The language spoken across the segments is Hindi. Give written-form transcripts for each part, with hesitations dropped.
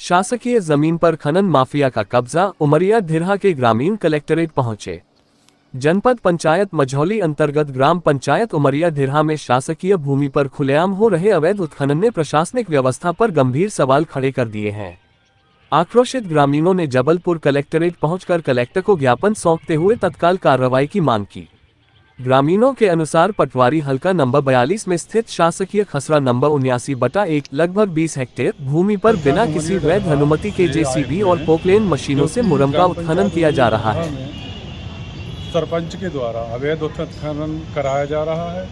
शासकीय जमीन पर खनन माफिया का कब्जा, उमरिया धिरहा के ग्रामीण कलेक्ट्रेट पहुंचे। जनपद पंचायत मझौली अंतर्गत ग्राम पंचायत उमरिया धिरहा में शासकीय भूमि पर खुलेआम हो रहे अवैध उत्खनन ने प्रशासनिक व्यवस्था पर गंभीर सवाल खड़े कर दिए हैं। आक्रोशित ग्रामीणों ने जबलपुर कलेक्ट्रेट पहुंचकर कलेक्टर को ज्ञापन सौंपते हुए तत्काल कार्रवाई की मांग की। ग्रामीणों के अनुसार पटवारी हल्का नंबर 42 में स्थित शासकीय खसरा नंबर 79/1 लगभग 20 हेक्टेयर भूमि पर बिना किसी वैध अनुमति के जेसीबी और पोकलेन मशीनों से मुरम का उत्खनन किया जा रहा है। सरपंच के द्वारा अवैध उत्खनन कराया जा रहा है।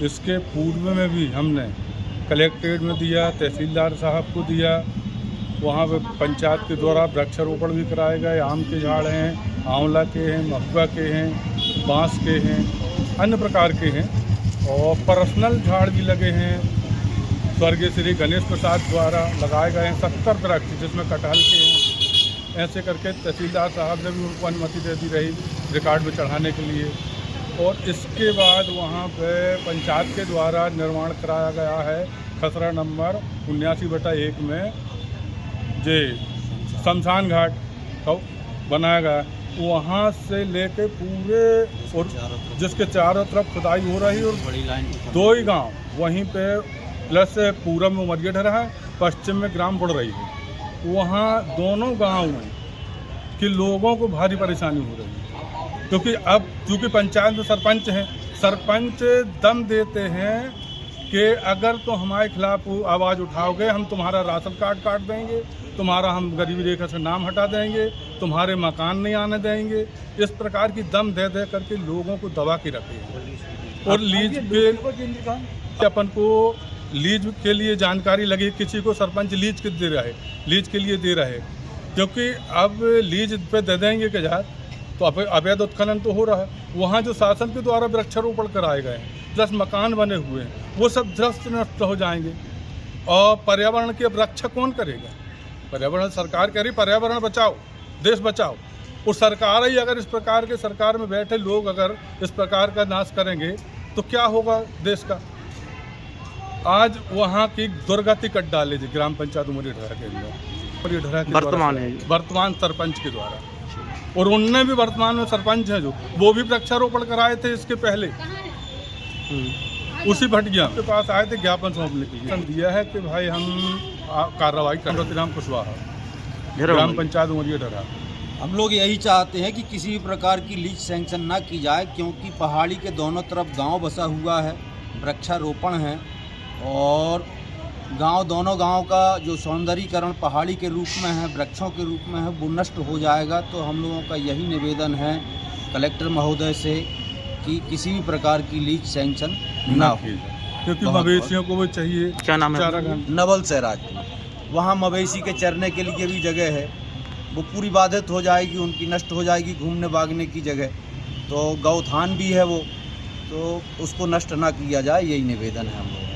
इसके पूर्व में भी हमने कलेक्ट्रेट में दिया, तहसीलदार साहब को दिया, वहाँ पे पंचायत के द्वारा वृक्षारोपण भी कराए गए। आम के झाड़ हैं, आंवला के हैं, महुआ के हैं, बांस के हैं, अन्य प्रकार के हैं और पर्सनल झाड़ भी लगे हैं। स्वर्गीय श्री गणेश प्रसाद द्वारा लगाए गए हैं 70 वृक्ष, जिसमें कटहल के हैं। ऐसे करके तहसीलदार साहब ने भी उनको अनुमति दे दी रही रिकॉर्ड में चढ़ाने के लिए। और इसके बाद वहाँ पे पंचायत के द्वारा निर्माण कराया गया है खसरा नंबर 79/1 में जे शमशान घाट का बनाया गया। वहाँ से लेके पूरे और जिसके चारों तरफ खुदाई हो रही और बड़ी लाइन 2 ही गांव वहीं पे प्लस पूरब में उमरिया धिरहा है, पश्चिम में ग्राम बढ़ रही है। वहाँ दोनों गांव में कि लोगों को भारी परेशानी हो रही है, क्योंकि अब चूँकि पंचायत में सरपंच हैं, सरपंच दम देते हैं कि अगर तो हमारे खिलाफ आवाज़ उठाओगे हम तुम्हारा राशन कार्ड काट देंगे, तुम्हारा हम गरीबी रेखा से नाम हटा देंगे, तुम्हारे मकान नहीं आने देंगे। इस प्रकार की दम दे दे करके लोगों को दबा के रखे। और लीज पे अपन को लीज के लिए जानकारी लगी, किसी को सरपंच लीज के दे रहा है, लीज के लिए दे रहा है, क्योंकि अब लीज पे दे देंगे कि यार तो अवैध उत्खनन तो हो रहा है। वहाँ जो शासन के द्वारा वृक्षारोपण कराए गए हैं, प्लस मकान बने हुए हैं, वो सब ध्वस्त नष्ट हो जाएंगे। और पर्यावरण की अब रक्षा कौन करेगा? पर्यावरण सरकार कह रही पर्यावरण बचाओ, देश बचाओ। और सरकार ही अगर इस प्रकार के सरकार में बैठे लोग अगर इस प्रकार का नाश करेंगे तो क्या होगा देश का? आज वहाँ की दुर्गति कट डाले जी ग्राम पंचायत उमरिया धिरहा के अंदर वर्तमान सरपंच के द्वारा। और उनने भी वर्तमान में सरपंच हैं जो वो भी वृक्षारोपण कराए थे इसके पहले। उसी भटिया के पास आए थे ज्ञापन सौंपने के लिए, दिया है कि भाई हम कार्रवाई कर रहे। राम कुशवाहा, ग्राम पंचायत उमरिया धिरहा। हम लोग यही चाहते हैं कि किसी भी प्रकार की लीज सैंक्शन ना की जाए, क्योंकि पहाड़ी के दोनों तरफ गांव बसा हुआ है, वृक्षारोपण है और दोनों गांव का जो सौंदर्यीकरण पहाड़ी के रूप में है, वृक्षों के रूप में है, वो नष्ट हो जाएगा। तो हम लोगों का यही निवेदन है कलेक्टर महोदय से कि किसी भी प्रकार की लीज सैंक्शन ना हो, क्योंकि मवेशियों को भी चाहिए। क्या नाम है? नवल सैराज। वहाँ मवेशी के चरने के लिए भी जगह है, वो पूरी बाधित हो जाएगी, उनकी नष्ट हो जाएगी घूमने भागने की जगह। तो गौठान भी है वो, तो उसको नष्ट ना किया जाए, यही निवेदन है हम लोग।